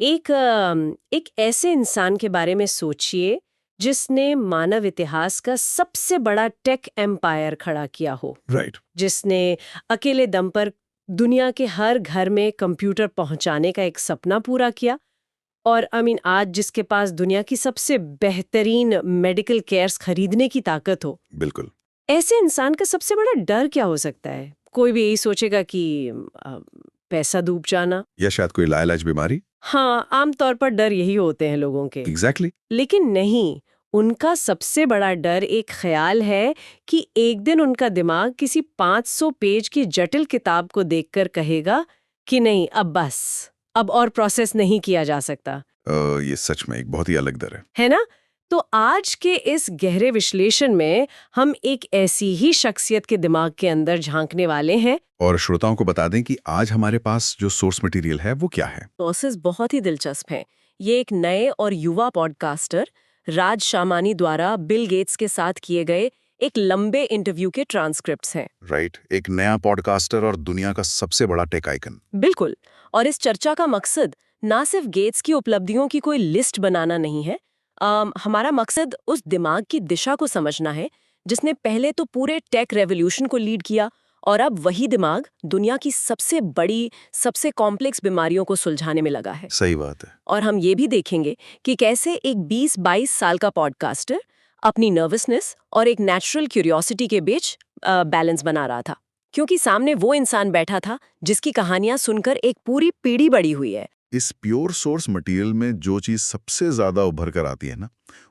एक ऐसे इंसान के बारे में सोचिए जिसने मानव इतिहास का सबसे बड़ा टेक एम्पायर खड़ा किया हो। राइट। जिसने अकेले दम पर दुनिया के हर घर में कंप्यूटर पहुंचाने का एक सपना पूरा किया और आज जिसके पास दुनिया की सबसे बेहतरीन मेडिकल केयर्स खरीदने की ताकत हो। बिल्कुल। ऐसे इंसान का सबसे बड़ा डर क्या हो सकता है? कोई भी यही सोचेगा कि पैसा डूब जाना या शायद कोई लाइलाज बीमारी। हाँ, आमतौर पर डर यही होते हैं लोगों के। एग्जैक्टली। लेकिन नहीं, उनका सबसे बड़ा डर एक ख्याल है कि एक दिन उनका दिमाग किसी 500 पेज की जटिल किताब को देखकर कहेगा कि नहीं, अब बस, अब और प्रोसेस नहीं किया जा सकता। ये सच में एक बहुत ही अलग डर है ना? तो आज के इस गहरे विश्लेषण में हम एक ऐसी ही शख्सियत के दिमाग के अंदर झांकने वाले हैं। और श्रोताओं को बता दें कि आज हमारे पास जो सोर्स मटेरियल है वो क्या है। प्रोसेस बहुत ही दिलचस्प है। ये एक नए और युवा पॉडकास्टर राज शामानी द्वारा बिल गेट्स के साथ किए गए एक लंबे इंटरव्यू के ट्रांसक्रिप्ट्स हैं। राइट। एक नया पॉडकास्टर और दुनिया का सबसे बड़ा टेक आइकन। बिल्कुल। और इस चर्चा का मकसद ना सिर्फ गेट्स की उपलब्धियों की कोई लिस्ट बनाना नहीं है। हमारा मकसद उस दिमाग की दिशा को समझना है जिसने पहले तो पूरे टेक रेवोल्यूशन को लीड किया और अब वही दिमाग दुनिया की सबसे बड़ी, सबसे कॉम्प्लेक्स बीमारियों को सुलझाने में लगा है। सही बात है। और हम ये भी देखेंगे कि कैसे एक 20-22 साल का पॉडकास्टर अपनी नर्वसनेस और एक नेचुरल क्यूरियोसिटी के बीच बैलेंस बना रहा था, क्योंकि सामने वो इंसान बैठा था जिसकी कहानियां सुनकर एक पूरी पीढ़ी बड़ी हुई है। इस प्योर सोर्स मटेरियल में जो चीज सबसे ज्यादा उभर कर आती है ना,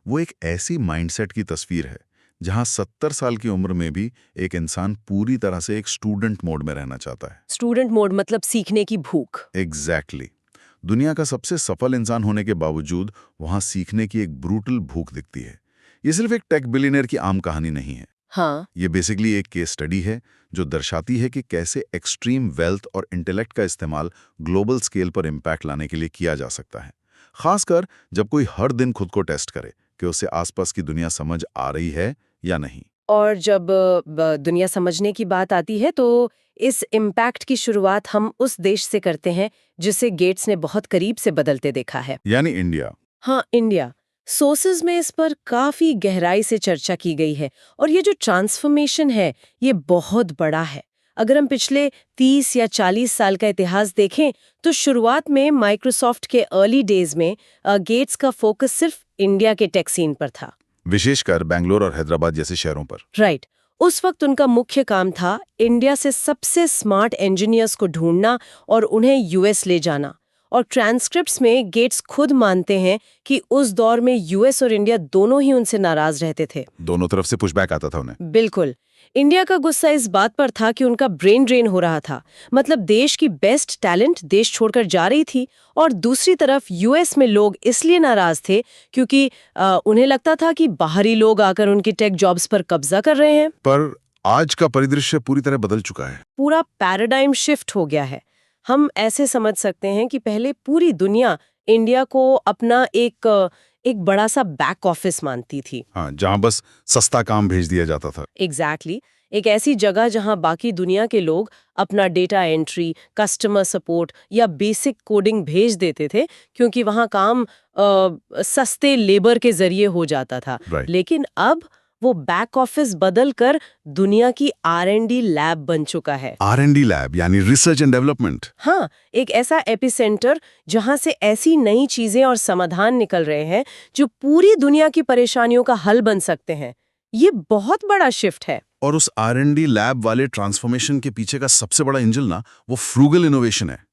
वो एक ऐसी माइंडसेट की तस्वीर है जहां 70 साल की उम्र में भी एक इंसान पूरी तरह से एक स्टूडेंट मोड में रहना चाहता है। स्टूडेंट मोड मतलब सीखने की भूख। एग्जैक्टली। दुनिया का सबसे सफल इंसान होने के बावजूद वहां सीखने की एक ब्रूटल भूख दिखती है। ये सिर्फ एक टेक बिलियनियर की आम कहानी नहीं है। हाँ, ये बेसिकली एक केस स्टडी है जो दर्शाती है कि कैसे एक्सट्रीम वेल्थ और इंटेलेक्ट का इस्तेमाल ग्लोबल स्केल पर इम्पैक्ट लाने के लिए किया जा सकता है, खासकर जब कोई हर दिन खुद को टेस्ट करे कि उसे आसपास की दुनिया समझ आ रही है या नहीं। और जब दुनिया समझने की बात आती है तो इस इम्पैक्ट की शुरुआत हम उस देश से करते हैं जिसे गेट्स ने बहुत करीब से बदलते देखा है, यानी इंडिया। हाँ, इंडिया। सोर्सेज में इस पर काफी गहराई से चर्चा की गई है और ये जो ट्रांसफॉर्मेशन है ये बहुत बड़ा है। अगर हम पिछले 30 या 40 साल का इतिहास देखें तो शुरुआत में माइक्रोसॉफ्ट के अर्ली डेज में गेट्स का फोकस सिर्फ इंडिया के टेक सीन पर था, विशेषकर बेंगलोर और हैदराबाद जैसे शहरों पर। राइट। उस वक्त उनका मुख्य काम था इंडिया से सबसे स्मार्ट इंजीनियर्स को ढूंढना और उन्हें यूएस ले जाना। और ट्रांसक्रिप्ट्स में गेट्स खुद मानते हैं कि उस दौर में यूएस और इंडिया दोनों ही उनसे नाराज रहते थे। दोनों तरफ से पुशबैक आता था उन्हें। बिल्कुल। इंडिया का गुस्सा इस बात पर था कि उनका ब्रेन ड्रेन हो रहा था, मतलब देश की बेस्ट टैलेंट देश छोड़कर जा रही थी। और दूसरी तरफ यूएस में लोग इसलिए नाराज थे क्योंकि उन्हें लगता था कि बाहरी लोग आकर उनकी टेक जॉब्स पर कब्जा कर रहे हैं। पर आज का परिदृश्य पूरी तरह बदल चुका है। पूरा पैराडाइम शिफ्ट हो गया है। हम ऐसे समझ सकते हैं कि पहले पूरी दुनिया इंडिया को अपना एक बड़ा सा बैक ऑफिस मानती थी। हाँ, जहां बस सस्ता काम भेज दिया जाता था। एग्जैक्टली। एक ऐसी जगह जहां बाकी दुनिया के लोग अपना डेटा एंट्री, कस्टमर सपोर्ट या बेसिक कोडिंग भेज देते थे क्योंकि वहां काम सस्ते लेबर के जरिए हो जाता था। Right. लेकिन अब वो बैक ऑफिस बदल कर दुनिया की R&D लैब बन चुका है। R&D लैब यानी रिसर्च एंड डेवलपमेंट। हाँ, एक ऐसा एपिसेंटर जहां से ऐसी नई चीजें और समाधान निकल रहे हैं जो पूरी दुनिया की परेशानियों का हल बन सकते हैं। ये बहुत बड़ा शिफ्ट है। और उस R&D लैब वाले ट्रांसफॉर्मेशन के पीछे का सबसे बड़ा इंजन ना, वो फ्रूगल इनोवेशन है।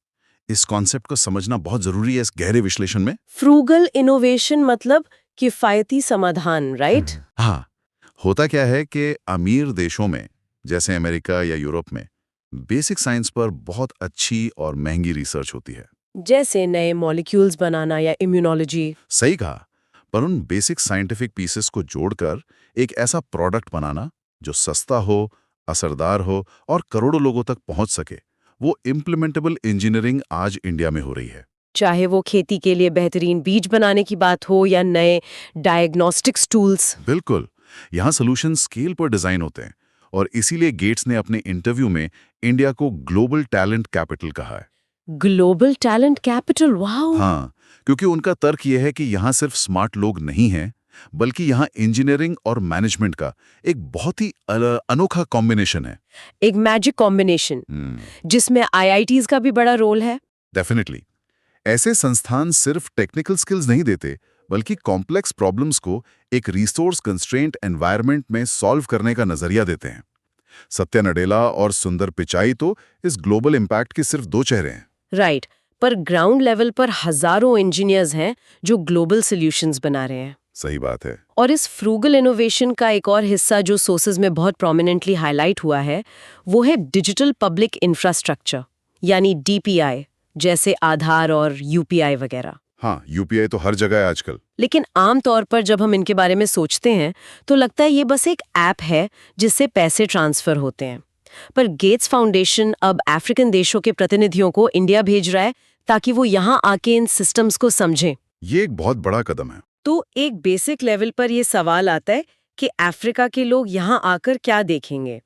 इस कॉन्सेप्ट को समझना बहुत जरूरी है इस गहरे विश्लेषण में। फ्रूगल इनोवेशन मतलब किफायती समाधान, राइट? हाँ, होता क्या है कि अमीर देशों में जैसे अमेरिका या यूरोप में बेसिक साइंस पर बहुत अच्छी और महंगी रिसर्च होती है, जैसे नए मॉलिक्यूल्स बनाना या इम्यूनोलॉजी। सही कहा। पर उन बेसिक साइंटिफिक पीसेस को जोड़कर एक ऐसा प्रोडक्ट बनाना जो सस्ता हो, असरदार हो और करोड़ों लोगों तक पहुंच सके, वो इम्प्लीमेंटेबल इंजीनियरिंग आज इंडिया में हो रही है। चाहे वो खेती के लिए बेहतरीन बीज बनाने की बात हो या नए डायग्नोस्टिक्स टूल्स। बिल्कुल। यहाँ सोल्यूशन स्केल पर डिजाइन होते हैं और इसीलिए गेट्स ने अपने इंटरव्यू में इंडिया को ग्लोबल टैलेंट कैपिटल कहा है। Global talent capital, wow. हाँ, क्योंकि उनका तर्क यह है कि यहाँ सिर्फ स्मार्ट लोग नहीं हैं, बल्कि यहाँ इंजीनियरिंग और मैनेजमेंट का एक बहुत ही अनोखा कॉम्बिनेशन है। एक मैजिक कॉम्बिनेशन जिसमें आईआईटीज का भी बड़ा रोल है। डेफिनेटली। ऐसे संस्थान सिर्फ टेक्निकल स्किल्स नहीं देते, बल्कि कॉम्प्लेक्स प्रॉब्लम्स को एक रिसोर्स कंस्ट्रेंट एनवायरनमेंट में सॉल्व करने का नजरिया देते हैं। सत्या नडेला और सुंदर पिचाई तो इस ग्लोबल इम्पैक्ट के सिर्फ दो चेहरे हैं। राइट, पर ग्राउंड लेवल पर हजारों इंजीनियर्स हैं जो ग्लोबल सॉल्यूशंस बना रहे हैं। सही बात है। और इस फ्रूगल इनोवेशन का एक और हिस्सा जो सोर्सेज में बहुत प्रोमिनेंटली हाईलाइट हुआ है, वो है डिजिटल पब्लिक इंफ्रास्ट्रक्चर, यानी डीपीआई, जैसे आधार और यूपीआई वगैरह। हाँ, यूपीआई तो हर जगह है आजकल। लेकिन आम तौर पर जब हम इनके बारे में सोचते हैं तो लगता है ये बस एक ऐप है जिससे पैसे ट्रांसफर होते हैं। पर गेट्स फाउंडेशन अब अफ्रीकन देशों के प्रतिनिधियों को इंडिया भेज रहा है ताकि वो यहाँ आके इन सिस्टम्स को समझें। ये एक बहुत बड़ा कदम है। तो एक बेसिक लेवल पर ये सवाल आता है कि अफ्रीका के लोग यहाँ आकर क्या देखेंगे?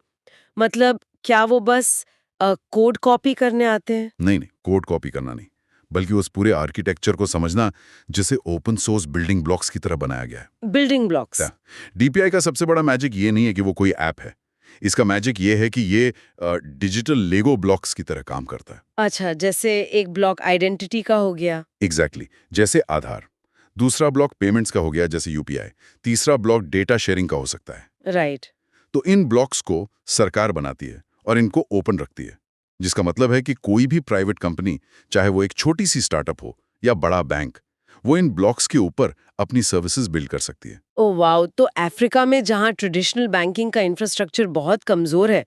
मतलब क्या वो बस कोड कॉपी करने आते हैं? नहीं, कोड कॉपी करना नहीं, बल्कि उस पूरे आर्किटेक्चर को समझना जिसे ओपन सोर्स बिल्डिंग ब्लॉक्स की तरह बनाया गया है। Building blocks. डीपीआई का सबसे बड़ा मैजिक ये नहीं है कि वो कोई ऐप है। इसका मैजिक ये है कि ये डिजिटल लेगो ब्लॉक्स की तरह काम करता है। अच्छा, जैसे एक ब्लॉक आइडेंटिटी का हो गया। एग्जैक्टली, जैसे आधार। दूसरा ब्लॉक पेमेंट्स का हो गया, जैसे यूपीआई। तीसरा ब्लॉक डेटा शेयरिंग का हो सकता है। राइट। तो इन ब्लॉक्स को सरकार बनाती है और इनको ओपन रखती है, जिसका मतलब है कि कोई भी प्राइवेट कंपनी, चाहे वो एक छोटी सी स्टार्टअप हो या बड़ा बैंक, वो इन ब्लॉक्स के ऊपर अपनी सर्विसेज बिल्ड कर सकती है। ओह वाओ, तो अफ्रीका में जहाँ ट्रेडिशनल बैंकिंग का इंफ्रास्ट्रक्चर बहुत कमजोर है,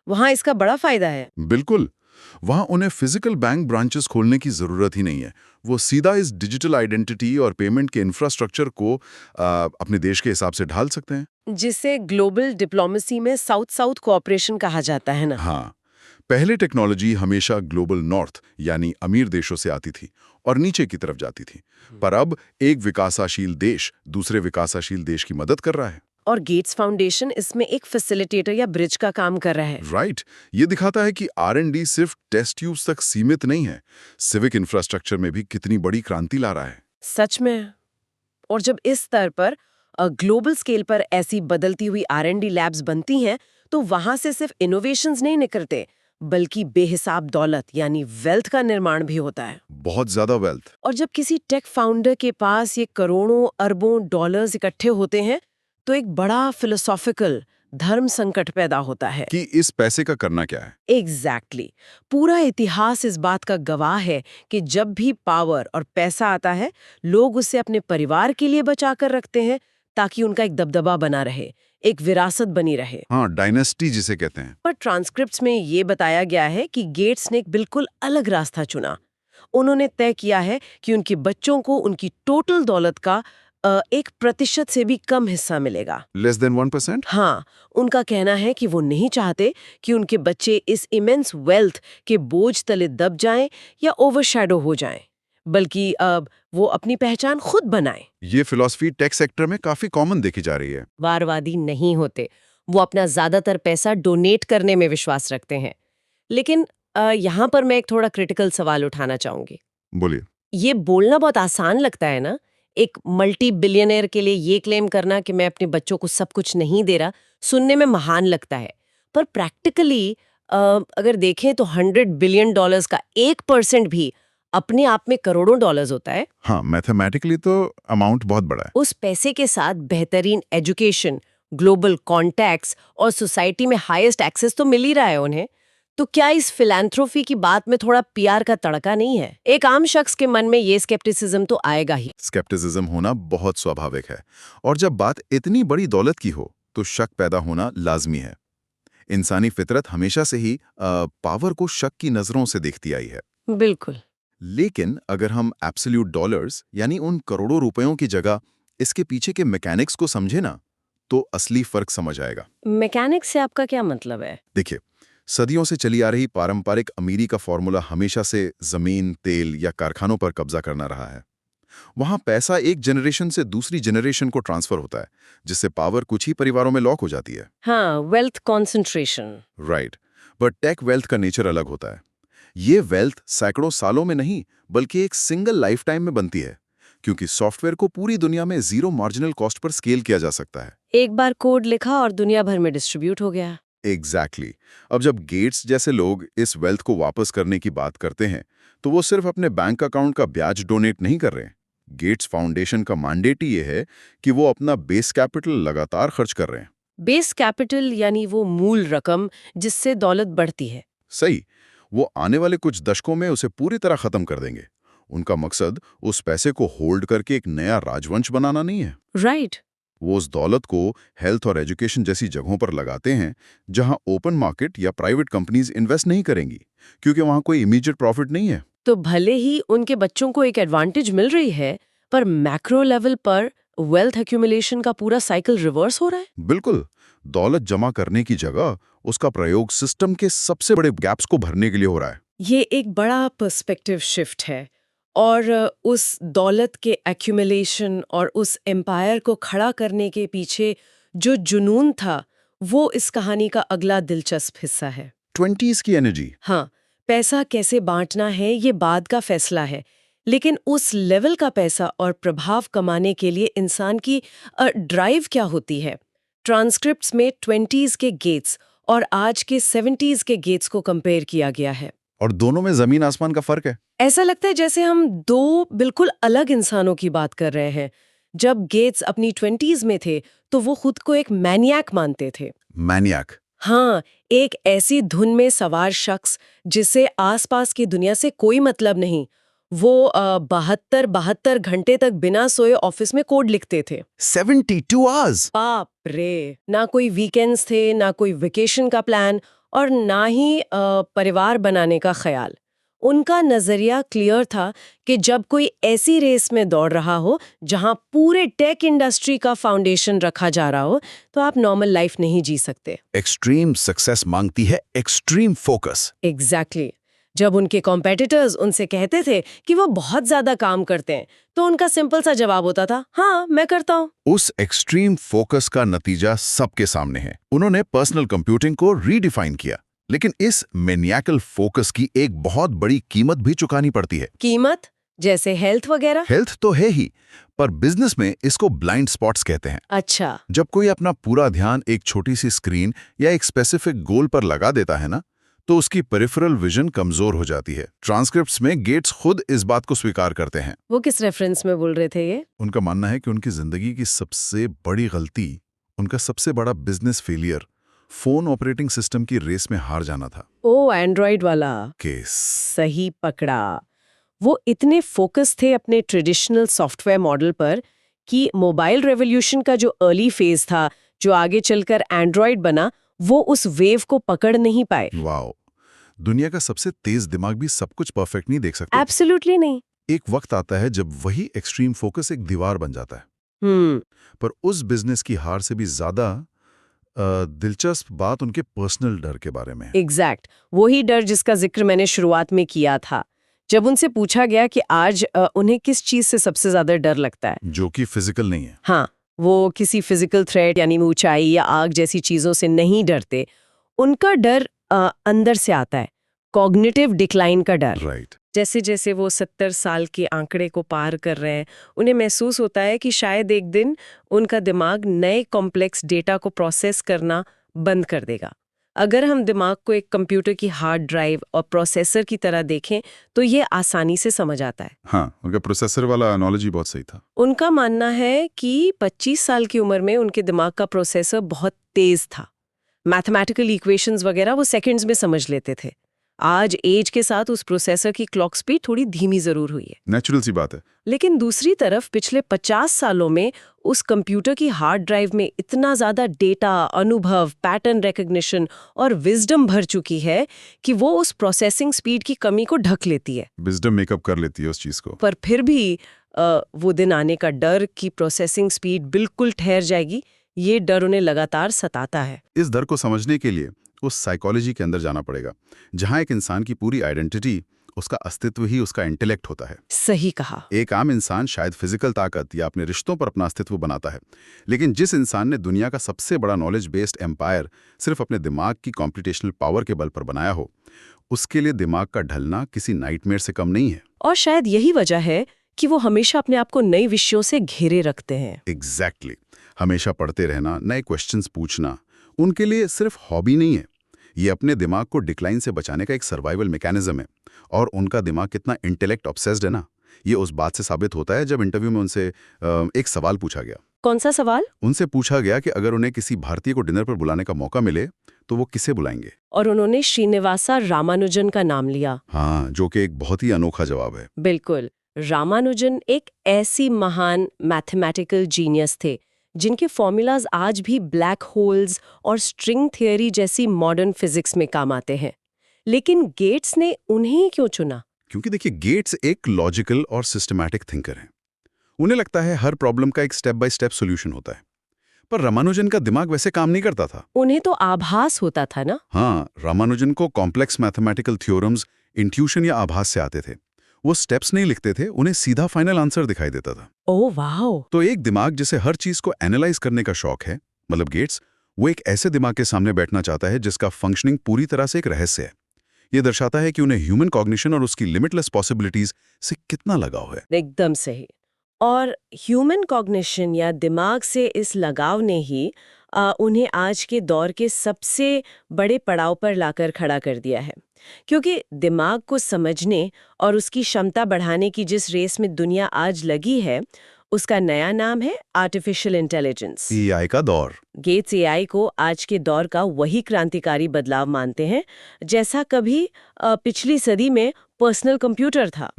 वहाँ इसका बड़ा फायदा है। बिल्कुल। वहां उन्हें फिजिकल बैंक ब्रांचेस खोलने की जरूरत ही नहीं है। वो सीधा इस डिजिटल आइडेंटिटी और पेमेंट के इंफ्रास्ट्रक्चर को अपने देश के हिसाब से ढाल सकते हैं, जिसे ग्लोबल डिप्लोमेसी में साउथ साउथ कोऑपरेशन कहा जाता है ना। हाँ, पहले टेक्नोलॉजी हमेशा ग्लोबल नॉर्थ यानी अमीर देशों से आती थी और नीचे की तरफ जाती थी, पर अब एक विकासशील देश दूसरे विकासशील देश की मदद कर रहा है। और गेट्स फाउंडेशन इसमें एक फैसिलिटेटर या ब्रिज का काम कर रहा है। राइट। ये दिखाता है कि R&D सिर्फ टेस्ट ट्यूब्स तक सीमित नहीं है, सिविक इंफ्रास्ट्रक्चर में भी कितनी बड़ी क्रांति ला रहा है। सच में। और जब इस स्तर पर ग्लोबल स्केल पर ऐसी बदलती हुई R&D लैब्स बनती हैं, तो वहां से सिर्फ इनोवेशंस नहीं निकलते, बल्कि बेहिसाब दौलत यानी वेल्थ का निर्माण भी होता है। बहुत ज्यादा वेल्थ। और जब किसी टेक फाउंडर के पास ये करोड़ों अरबों डॉलर्स इकट्ठे होते हैं, तो एक बड़ा फिलोसॉफिकल धर्म संकट पैदा होता है कि इस पैसे का करना क्या है। एग्जैक्टली। पूरा इतिहास इस बात का गवाह है कि जब भी पावर और पैसा आता है, लोग उसे अपने परिवार के लिए बचा कर रखते हैं ताकि उनका एक दबदबा बना रहे, एक विरासत बनी रहे। हाँ, डायनेस्टी जिसे कहते हैं। पर ट्रांसक्रिप्ट्स में ये बताया गया है कि गेट्स ने एक बिल्कुल अलग रास्ता चुना। उन्होंने तय किया है कि उनके बच्चों को उनकी टोटल दौलत का 1% से भी कम हिस्सा मिलेगा। Less than 1%? हाँ, उनका कहना है कि वो नहीं चाहते कि उनके बच्चे इस इमेंस वेल्थ के बोझ तले दब जाएं या ओवरशैडो हो जाएं, बल्कि अब वो अपनी पहचान खुद बनाएं। ये फिलॉसफी टेक सेक्टर में काफी कॉमन देखी जा रही है। वारवादी नहीं होते, वो अपना ज्यादातर पैसा डोनेट करने में विश्वास रखते हैं। लेकिन यहाँ पर मैं एक थोड़ा क्रिटिकल सवाल उठाना चाहूंगी। बोलिए। ये बोलना बहुत आसान लगता है ना, एक मल्टी बिलियनर के लिए ये क्लेम करना कि मैं अपने बच्चों को सब कुछ नहीं दे रहा, सुनने में महान लगता है। पर प्रैक्टिकली अगर देखें तो $100 बिलियन का 1% भी अपने आप में करोड़ों डॉलर्स होता है। हाँ, मैथमेटिकली तो अमाउंट बहुत बड़ा है। उस पैसे के साथ बेहतरीन एजुकेशन, ग्लोबल कॉन्टैक्ट्स और सोसाइटी में हाईएस्ट एक्सेस तो मिल ही रहा है उन्हें। तो क्या इस फिलैंथ्रोपी की बात में थोड़ा पीआर का तड़का नहीं है? एक आम शख्स के मन में ये स्केप्टिसिज्म तो आएगा ही। स्केप्टिसिज्म होना बहुत स्वाभाविक है, और जब बात इतनी बड़ी दौलत की हो तो शक पैदा होना लाजमी है। इंसानी फितरत हमेशा से ही पावर को शक की नजरों से देखती आई है। बिल्कुल। लेकिन अगर हम एब्सोल्यूट डॉलर्स यानी उन करोड़ों रुपयों की जगह इसके पीछे के मैकेनिक्स को समझे ना, तो असली फर्क समझ आएगा। मैकेनिक्स से आपका क्या मतलब है? देखिए, सदियों से चली आ रही पारंपरिक अमीरी का फॉर्मूला हमेशा से जमीन, तेल या कारखानों पर कब्जा करना रहा है। वहां पैसा एक जनरेशन से दूसरी जनरेशन को ट्रांसफर होता है, जिससे पावर कुछ ही परिवारों में लॉक हो जाती है। हाँ, wealth concentration. Right. But take wealth का नेचर अलग होता है। ये वेल्थ सैकड़ों सालों में नहीं, बल्कि एक सिंगल लाइफ टाइम में बनती है, क्योंकि सॉफ्टवेयर को पूरी दुनिया में zero marginal cost per scale किया जा सकता है। एक बार कोड लिखा और दुनिया भर में डिस्ट्रीब्यूट हो गया। एग्जैक्टली। अब जब गेट्स जैसे लोग इस वेल्थ को वापस करने की बात करते हैं, तो वो सिर्फ अपने बैंक अकाउंट का ब्याज डोनेट नहीं कर रहे हैं। गेट्स फाउंडेशन का मैंडेट ही ये है कि वो अपना बेस कैपिटल लगातार खर्च कर रहे हैं। बेस कैपिटल यानी वो मूल रकम जिससे दौलत बढ़ती है। सही। वो आने वाले कुछ दशकों में उसे पूरी तरह खत्म कर देंगे। उनका मकसद उस पैसे को होल्ड करके एक नया राजवंश बनाना नहीं है। राइट। वो उस दौलत को हेल्थ और एजुकेशन जैसी जगहों पर लगाते हैं जहां ओपन मार्केट या प्राइवेट कंपनीज इन्वेस्ट नहीं करेंगी, क्योंकि वहां कोई इमीडिएट प्रॉफिट नहीं है। तो भले ही उनके बच्चों को एक एडवांटेज मिल रही है, पर मैक्रो लेवल पर वेल्थ एक्यूमुलेशन का पूरा साइकिल रिवर्स हो रहा है। बिल्कुल। दौलत जमा करने की जगह उसका प्रयोग सिस्टम के सबसे बड़े गैप्स को भरने के लिए हो रहा है। ये एक बड़ा पर्सपेक्टिव शिफ्ट है, और उस दौलत के एक्यूमुलेशन और उस एम्पायर को खड़ा करने के पीछे जो जुनून था, वो इस कहानी का अगला दिलचस्प हिस्सा है। 20s की एनर्जी। हाँ, पैसा कैसे बांटना है ये बाद का फैसला है, लेकिन उस लेवल का पैसा और प्रभाव कमाने के लिए इंसान की ड्राइव क्या होती है। ट्रांसक्रिप्ट्स में 20s के गेट्स और आज के 70s के गेट्स को कंपेयर किया गया है। और दोनों में जमीन आसमान का फर्क है। ऐसा लगता है जैसे हम दो बिल्कुल अलग इंसानों की बात कर रहे हैं। जब गेट्स अपनी 20s में थे तो वो खुद को एक मैनियाक मानते थे। मैनियाक। हाँ, एक ऐसी धुन में सवार शख्स जिसे आसपास की दुनिया से कोई मतलब नहीं। वो 72 घंटे तक बिना सोए ऑफिस में कोड लिखते थे। 72 आवर्स। बाप रे! ना कोई वीकेंड्स थे, ना कोई वेकेशन का प्लान, और ना ही परिवार बनाने का ख्याल। उनका नजरिया क्लियर था कि जब कोई ऐसी रेस में दौड़ रहा हो जहां पूरे टेक इंडस्ट्री का फाउंडेशन रखा जा रहा हो, तो आप नॉर्मल लाइफ नहीं जी सकते। एक्सट्रीम सक्सेस मांगती है एक्सट्रीम फोकस। एग्जैक्टली। जब उनके कॉम्पिटिटर्स उनसे कहते थे कि वो बहुत ज्यादा काम करते हैं, तो उनका सिंपल सा जवाब होता था, हाँ मैं करता हूँ। उस एक्सट्रीम फोकस का नतीजा सबके सामने है। उन्होंने पर्सनल कंप्यूटिंग को रीडिफाइन किया, लेकिन इस मैनियाकल फोकस की एक बहुत बड़ी कीमत भी चुकानी पड़ती है। कीमत? जैसे हेल्थ वगैरह? हेल्थ तो है ही, पर बिजनेस में इसको ब्लाइंड स्पॉट्स कहते हैं। अच्छा। जब कोई अपना पूरा ध्यान एक छोटी सी स्क्रीन या एक स्पेसिफिक गोल पर लगा देता है ना, तो उसकी पेरिफेरल विजन कमजोर हो जाती है। ट्रांसक्रिप्ट्स में गेट्स खुद इस बात को स्वीकार करते हैं। वो किस रेफरेंस में बोल रहे थे ये? उनका मानना है कि उनकी जिंदगी की सबसे बड़ी गलती, उनका सबसे बड़ा business failure, phone operating system की रेस में हार जाना था। ओ, एंड्रॉइड वाला केस। सही पकड़ा। वो इतने फोकस थे अपने ट्रेडिशनल सॉफ्टवेयर मॉडल पर कि मोबाइल रेवोल्यूशन का जो अर्ली फेज था, जो आगे चलकर एंड्रॉइड बना, वो उस वेव को पकड़ नहीं पाए। वाओ। दुनिया का सबसे तेज दिमाग भी सब कुछ परफेक्ट नहीं देख सकता। एब्सोल्युटली नहीं। एक वक्त आता है जब वही एक्सट्रीम फोकस एक दीवार बन जाता है। पर उस बिजनेस की हार से भी ज्यादा दिलचस्प बात उनके पर्सनल डर के बारे में है। एग्जैक्ट। वही डर जिसका जिक्र मैंने शुरुआत में किया था। जब उनसे पूछा गया कि आज उन्हें किस चीज से सबसे ज्यादा डर लगता है, जो कि फिजिकल नहीं है। हाँ, वो किसी फिजिकल थ्रेट यानी ऊंचाई या आग जैसी चीजों से नहीं डरते। उनका डर अंदर से आता है, कॉग्निटिव डिक्लाइन का डर। राइट। जैसे जैसे वो 70 साल के आंकड़े को पार कर रहे हैं, उन्हें महसूस होता है कि शायद एक दिन उनका दिमाग नए कॉम्प्लेक्स डेटा को प्रोसेस करना बंद कर देगा। अगर हम दिमाग को एक कंप्यूटर की हार्ड ड्राइव और प्रोसेसर की तरह देखें तो ये आसानी से समझ आता है। हाँ, उनका प्रोसेसर वाला एनालॉजी बहुत सही था। उनका मानना है कि 25 साल की उम्र में उनके दिमाग का प्रोसेसर बहुत तेज था। मैथमेटिकल इक्वेशंस वगैरह वो सेकंड्स में समझ लेते थे। आज एज के साथ उस प्रोसेसर की क्लॉक स्पीड थोड़ी धीमी जरूर हुई है। नेचुरल सी बात है। लेकिन दूसरी तरफ पिछले 50 सालों में उस कंप्यूटर की हार्ड ड्राइव में इतना ज्यादा डेटा, अनुभव, पैटर्न रिकग्निशन और विजडम भर चुकी है कि वो उस प्रोसेसिंग स्पीड की कमी को ढक लेती है। विजडम मेकअप कर लेती है उस चीज को। पर फिर भी वो दिन आने का डर कि प्रोसेसिंग स्पीड बिल्कुल ठहर जाएगी, ये डर उन्हें लगातार सताता है। इस डर को समझने के लिए उस साइकोलॉजी के अंदर जाना पड़ेगा, जहां एक इंसान की पूरी आइडेंटिटी उसका अस्तित्व ही उसका इंटेलेक्ट होता है। सही कहा। एक आम इंसान शायद फिजिकल ताकत या अपने रिश्तों पर अपना अस्तित्व बनाता है, लेकिन जिस इंसान ने दुनिया का सबसे बड़ा नॉलेज बेस्ड एम्पायर सिर्फ अपने दिमाग की कॉम्पिटिशनल पावर के बल पर बनाया हो, उसके लिए दिमाग का ढलना किसी नाइटमेयर से कम नहीं है। और शायद यही वजह है कि वो हमेशा अपने आप को नए विषयों से घेरे रखते हैं। एग्जैक्टली। हमेशा पढ़ते रहना, नए क्वेश्चंस पूछना उनके लिए सिर्फ हॉबी नहीं है, ये अपने दिमाग को डिक्लाइन से बचाने का एक सर्वाइवल मैकेनिज्म है। और उनका दिमाग कितना इंटेलेक्ट ऑब्सेस्ड है ना, ये उस बात से साबित होता है जब इंटरव्यू में उनसे एक सवाल पूछा गया। कौन सा सवाल? उनसे पूछा गया कि अगर उन्हें किसी भारतीय को डिनर पर बुलाने का मौका मिले तो वो किसे बुलाएंगे। और उन्होंने श्रीनिवासा रामानुजन का नाम लिया। हाँ, जो कि एक बहुत ही अनोखा जवाब है। बिल्कुल। रामानुजन एक ऐसी महान मैथमेटिकल जीनियस थे जिनके फॉर्मूलाज आज भी ब्लैक होल्स और स्ट्रिंग थियरी जैसी मॉडर्न फिजिक्स में काम आते हैं। लेकिन गेट्स ने उन्हें क्यों चुना? क्योंकि देखिए, गेट्स एक लॉजिकल और सिस्टमैटिक थिंकर हैं। उन्हें लगता है हर प्रॉब्लम का एक स्टेप बाय स्टेप सॉल्यूशन होता है। पर रामानुजन का दिमाग वैसे काम नहीं करता था। उन्हें तो आभास होता था ना। हाँ, रामानुजन को कॉम्प्लेक्स मैथमेटिकल थ्योरम्स इंट्यूशन या आभास से आते थे। वो स्टेप्स नहीं लिखते थे, उन्हें सीधा फाइनल आंसर दिखाई देता था। ओह वाह। तो एक दिमाग जिसे हर चीज को एनालाइज करने का शौक है, मतलब गेट्स, वो एक ऐसे दिमाग के सामने बैठना चाहता है जिसका फंक्शनिंग पूरी तरह से एक रहस्य है। ये दर्शाता है कि उन्हें ह्यूमन कॉग्निशन और उसकी लिमिटलेस पॉसिबिलिटीज से कितना लगाव है। एकदम सही। और ह्यूमन कॉग्निशन या दिमाग से इस लगाव ने ही उन्हें आज के दौर के सबसे बड़े पड़ाव पर लाकर खड़ा कर दिया है। क्योंकि दिमाग को समझने और उसकी क्षमता बढ़ाने की जिस रेस में दुनिया आज लगी है, उसका नया नाम है आर्टिफिशियल इंटेलिजेंस। एआई का दौर। गेट्स एआई को आज के दौर का वही क्रांतिकारी बदलाव मानते हैं जैसा कभी पिछली सदी में पर्सनल कंप्यूटर था।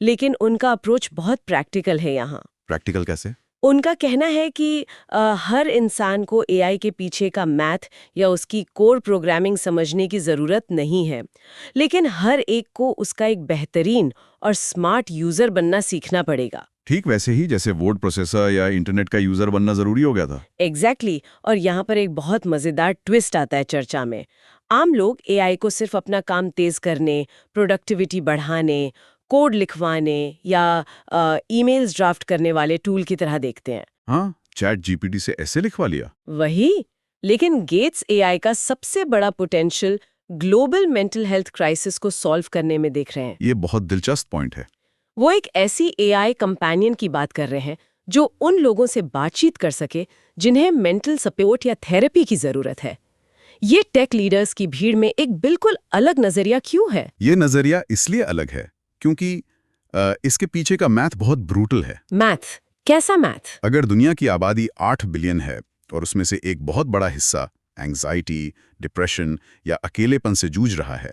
लेकिन उनका अप्रोच बहुत प्रैक्टिकल है यहाँ। प्रैक्टिकल कैसे? उनका कहना है कि हर इंसान को एआई के पीछे का मैथ या उसकी कोर प्रोग्रामिंग समझने की ज़रूरत नहीं है, लेकिन हर एक को उसका एक बेहतरीन और स्मार्ट यूज़र बनना सीखना पड़ेगा। ठीक वैसे ही जैसे वर्ड प्रोसेसर या इंटरनेट का यूजर बनना जरूरी हो गया था। एग्जैक्टली। और यहाँ पर एक बहुत मज़ेदार ट्विस्ट आता है चर्चा में। आम लोग एआई को सिर्फ अपना काम तेज करने, प्रोडक्टिविटी बढ़ाने, कोड लिखवाने या ईमेल्स ड्राफ्ट करने वाले टूल की तरह देखते हैं। हाँ, चैट जीपीटी से ऐसे लिखवा लिया। वही। लेकिन गेट्स एआई का सबसे बड़ा potential global mental health crisis को सॉल्व करने में देख रहे हैं। ये बहुत दिलचस्प पॉइंट है। वो एक ऐसी एआई कंपेनियन की बात कर रहे हैं जो उन लोगों से बातचीत कर सके जिन्हें मेंटल सपोर्ट या थेरेपी की जरूरत है। ये टेक लीडर्स की भीड़ में एक बिल्कुल अलग नजरिया क्यों है? ये नजरिया इसलिए अलग है क्योंकि इसके पीछे का मैथ बहुत ब्रूटल है। मैथ? कैसा मैथ? अगर दुनिया की आबादी 8 बिलियन है और उसमें से एक बहुत बड़ा हिस्सा एंग्जाइटी, डिप्रेशन या अकेलेपन से जूझ रहा है,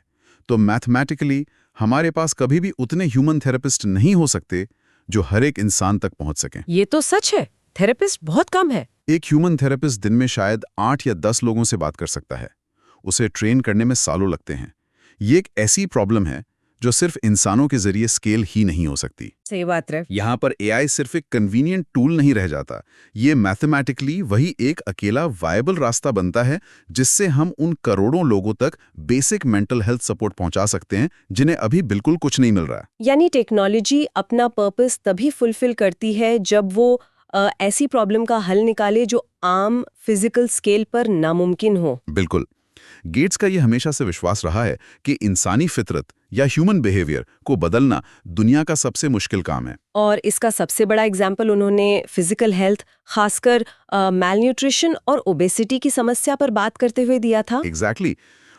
तो मैथमेटिकली हमारे पास कभी भी उतने ह्यूमन थेरेपिस्ट नहीं हो सकते जो हर एक इंसान तक पहुंच सकें। ये तो सच है, थेरेपिस्ट बहुत कम है। एक ह्यूमन थेरेपिस्ट दिन में शायद 8 या 10 लोगों से बात कर सकता है। उसे ट्रेन करने में सालों लगते हैं। ये एक ऐसी प्रॉब्लम है जो सिर्फ इंसानों के जरिए स्केल ही नहीं हो सकती। सही बात है। यहाँ पर एआई सिर्फ एक कन्वीनियंट टूल नहीं रह जाता, ये मैथमेटिकली वही एक अकेला वायबल रास्ता बनता है जिससे हम उन करोड़ों लोगों तक बेसिक मेंटल हेल्थ सपोर्ट पहुंचा सकते हैं जिन्हें अभी बिल्कुल कुछ नहीं मिल रहा। यानी टेक्नोलॉजी अपना पर्पस तभी फुलफिल करती है जब वो ऐसी प्रॉब्लम का हल निकाले जो आम फिजिकल स्केल पर नामुमकिन हो। बिल्कुल। गेट्स का ये हमेशा से विश्वास रहा है कि इंसानी फितरत या ह्यूमन बिहेवियर को बदलना दुनिया का सबसे मुश्किल काम है। और इसका सबसे बड़ा एग्जाम्पल उन्होंने फिजिकल हेल्थ, खासकर मैलन्यूट्रिशन और ओबेसिटी की समस्या पर बात करते हुए दिया था। एग्जैक्टली।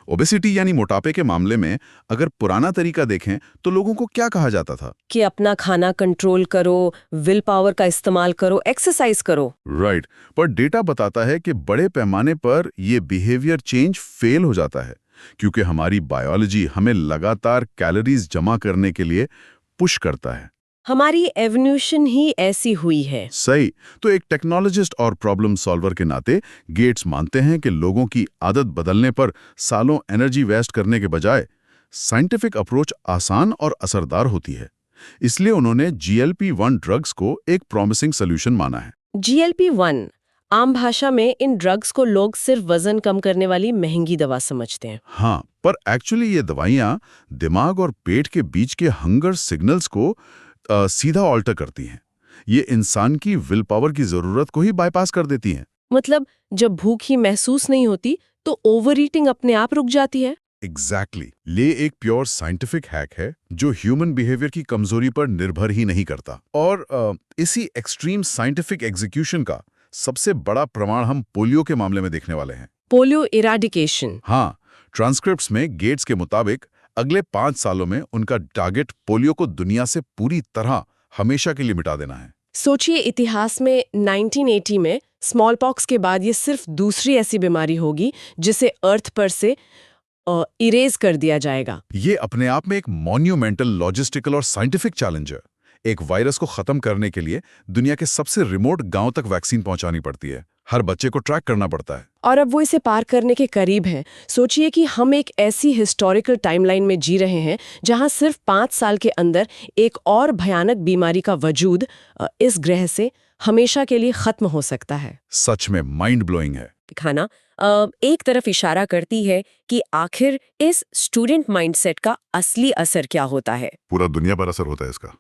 ओबेसिटी यानी मोटापे के मामले में अगर पुराना तरीका देखें तो लोगों को क्या कहा जाता था कि अपना खाना कंट्रोल करो, विल पावर का इस्तेमाल करो, एक्सरसाइज करो। राइट। पर डेटा बताता है कि बड़े पैमाने पर ये बिहेवियर चेंज फेल हो जाता है क्योंकि हमारी बायोलॉजी हमें लगातार कैलोरीज जमा करने के लिए पुश करता है। हमारी एवोल्यूशन ही ऐसी हुई है। सही। तो एक टेक्नोलॉजिस्ट और प्रॉब्लम सॉल्वर के नाते गेट्स मानते हैं कि लोगों की आदत बदलने पर सालों एनर्जी वेस्ट करने के बजाय साइंटिफिक अप्रोच आसान और असरदार होती है। इसलिए उन्होंने GLP-1 ड्रग्स को एक प्रॉमिसिंग सोल्यूशन माना है। GLP-1 आम भाषा में इन ड्रग्स को लोग सिर्फ वजन कम करने वाली महंगी दवा समझते हैं। हाँ, पर एक्चुअली ये दवाइयाँ दिमाग और पेट के बीच के हंगर सिग्नल्स को सीधा ऑल्टर करती हैं। ये इंसान की विल पावर की जरूरत को ही बाईपास कर देती हैं। मतलब जब भूख ही महसूस नहीं होती तो ओवर ईटिंग अपने आप रुक जाती है। एग्जैक्टली ये एक प्योर साइंटिफिक हैक है जो ह्यूमन बिहेवियर की कमजोरी पर निर्भर ही नहीं करता। और इसी एक्सट्रीम साइंटिफिक एग्जीक्यूशन का सबसे बड़ा प्रमाण हम पोलियो के मामले में देखने वाले हैं। Polio eradication. हाँ, ट्रांसक्रिप्ट्स में गेट्स के मुताबिक अगले 5 सालों में उनका टारगेट पोलियो को दुनिया से पूरी तरह हमेशा के लिए मिटा देना है। सोचिए, इतिहास में 1980 में स्मॉल पॉक्स के बाद ये सिर्फ दूसरी ऐसी बीमारी होगी जिसे अर्थ पर से इरेज कर दिया जाएगा। ये अपने आप में एक मॉन्यूमेंटल लॉजिस्टिकल और साइंटिफिक चैलेंज है। एक वायरस को खत्म करने के लिए दुनिया के सबसे रिमोट गांव तक वैक्सीन पहुंचानी पड़ती है। हर बच्चे को ट्रैक करना पड़ता है। और अब वो इसे पार करने के करीब हैं। सोचिए कि हम एक ऐसी हिस्टोरिकल टाइमलाइन में जी रहे हैं जहां सिर्फ 5 साल के अंदर एक और भयानक बीमारी का वजूद इस ग्रह से हमेशा के लिए खत्म हो सकता है। सच में माइंड ब्लोइंग है। खाना एक तरफ इशारा करती है कि आखिर इस स्टूडेंट माइंडसेट का असली असर क्या होता है। पूरा दुनिया पर असर होता है इसका।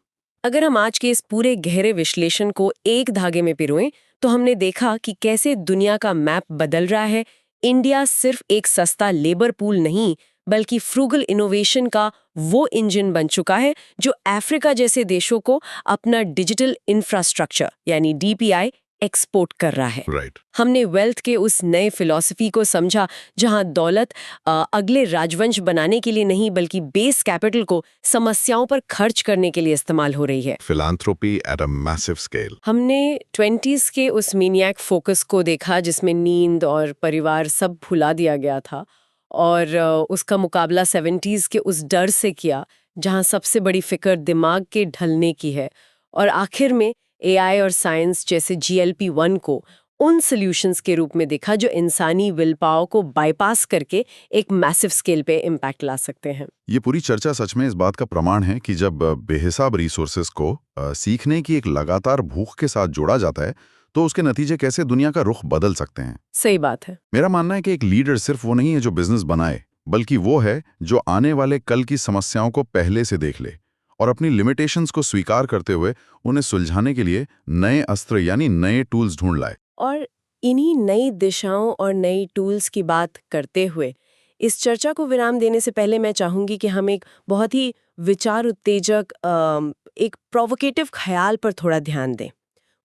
अगर हम आज के इस पूरे गहरे विश्लेषण को एक धागे में पिरोएं तो हमने देखा कि कैसे दुनिया का मैप बदल रहा है। इंडिया सिर्फ एक सस्ता लेबर पूल नहीं बल्कि फ्रूगल इनोवेशन का वो इंजन बन चुका है जो अफ्रीका जैसे देशों को अपना डिजिटल इंफ्रास्ट्रक्चर यानी डीपीआई एक्सपोर्ट कर रहा है। राइट। हमने वेल्थ के उस नए फिलॉसफी को समझा जहां दौलत अगले राजवंश बनाने के लिए नहीं बल्कि बेस कैपिटल को समस्याओं पर खर्च करने के लिए इस्तेमाल हो रही है। फिलांथ्रोपी एट अ मैसिव स्केल। हमने 20s के उस मीनियक फोकस को देखा जिसमें नींद और परिवार सब भुला दिया गया था, और उसका मुकाबला 70s के उस डर से किया जहां सबसे बड़ी फिक्र दिमाग के ढलने की है, और आखिर में एआई और साइंस जैसे GLP-1 को उन सॉल्यूशंस के रूप में देखा जो इंसानी विल पावर को बाईपास करके एक मैसिव स्केल पे इम्पैक्ट ला सकते हैं। ये पूरी चर्चा सच में इस बात का प्रमाण है कि जब बेहिसाब रिसोर्सेज को सीखने की एक लगातार भूख के साथ जोड़ा जाता है तो उसके नतीजे कैसे दुनिया का रुख बदल सकते हैं। सही बात है। मेरा मानना है कि एक लीडर सिर्फ वो नहीं है जो बिजनेस बनाए, बल्कि वो है जो आने वाले कल की समस्याओं को पहले से देख ले और अपनी लिमिटेशंस को स्वीकार करते हुए उन्हें सुलझाने के लिए नए अस्त्र यानी नए टूल्स ढूंढ लाए। और इन्हीं नई दिशाओं और नई टूल्स की बात करते हुए इस चर्चा को विराम देने से पहले मैं चाहूंगी कि हम एक बहुत ही विचार उत्तेजक एक प्रोवोकेटिव ख्याल पर थोड़ा ध्यान दें।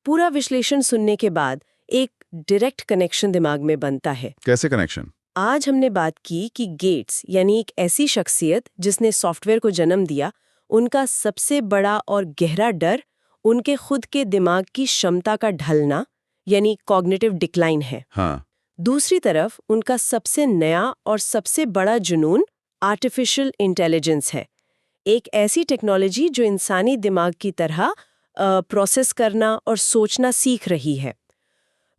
पूरा विश्लेषण सुनने के बाद एक डायरेक्ट कनेक्शन दिमाग में बनता है। कैसे कनेक्शन? आज हमने बात की कि गेट्स यानी एक ऐसी शख्सियत जिसने सॉफ्टवेयर को जन्म दिया, उनका सबसे बड़ा और गहरा डर उनके खुद के दिमाग की क्षमता का ढलना यानी कॉग्निटिव डिक्लाइन है। हाँ। दूसरी तरफ उनका सबसे नया और सबसे बड़ा जुनून आर्टिफिशियल इंटेलिजेंस है, एक ऐसी टेक्नोलॉजी जो इंसानी दिमाग की तरह प्रोसेस करना और सोचना सीख रही है।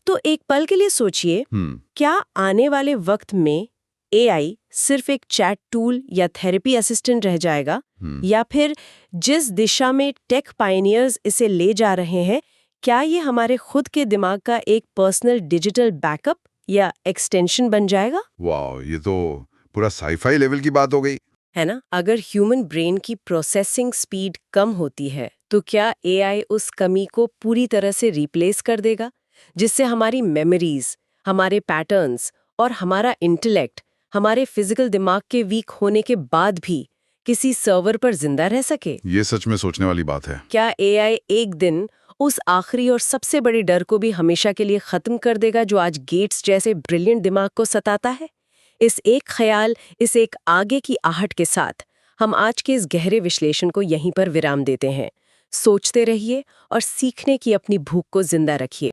तो एक पल के लिए सोचिए, क्या आने वाले वक्त में एआई सिर्फ एक चैट टूल या थेरेपी असिस्टेंट रह जाएगा, या फिर जिस दिशा में टेक पायनियर्स इसे ले जा रहे हैं, क्या ये हमारे खुद के दिमाग का एक पर्सनल डिजिटल बैकअप या एक्सटेंशन बन जाएगा? वाह, ये तो पूरा साईफाई लेवल की बात हो गई है ना? अगर ह्यूमन ब्रेन की प्रोसेसिंग स्पीड कम होती है तो क्या एआई उस कमी को पूरी तरह से रिप्लेस कर देगा, जिससे हमारी मेमोरीज, हमारे पैटर्न्स और हमारा इंटेलेक्ट हमारे फिजिकल दिमाग के वीक होने के बाद भी किसी सर्वर पर जिंदा रह सके? ये सच में सोचने वाली बात है। क्या एआई एक दिन उस आखिरी और सबसे बड़े डर को भी हमेशा के लिए खत्म कर देगा जो आज गेट्स जैसे ब्रिलियंट दिमाग को सताता है? इस एक ख्याल, इस एक आगे की आहट के साथ हम आज के इस गहरे विश्लेषण को यहीं पर विराम देते हैं। सोचते रहिए और सीखने की अपनी भूख को जिंदा रखिए।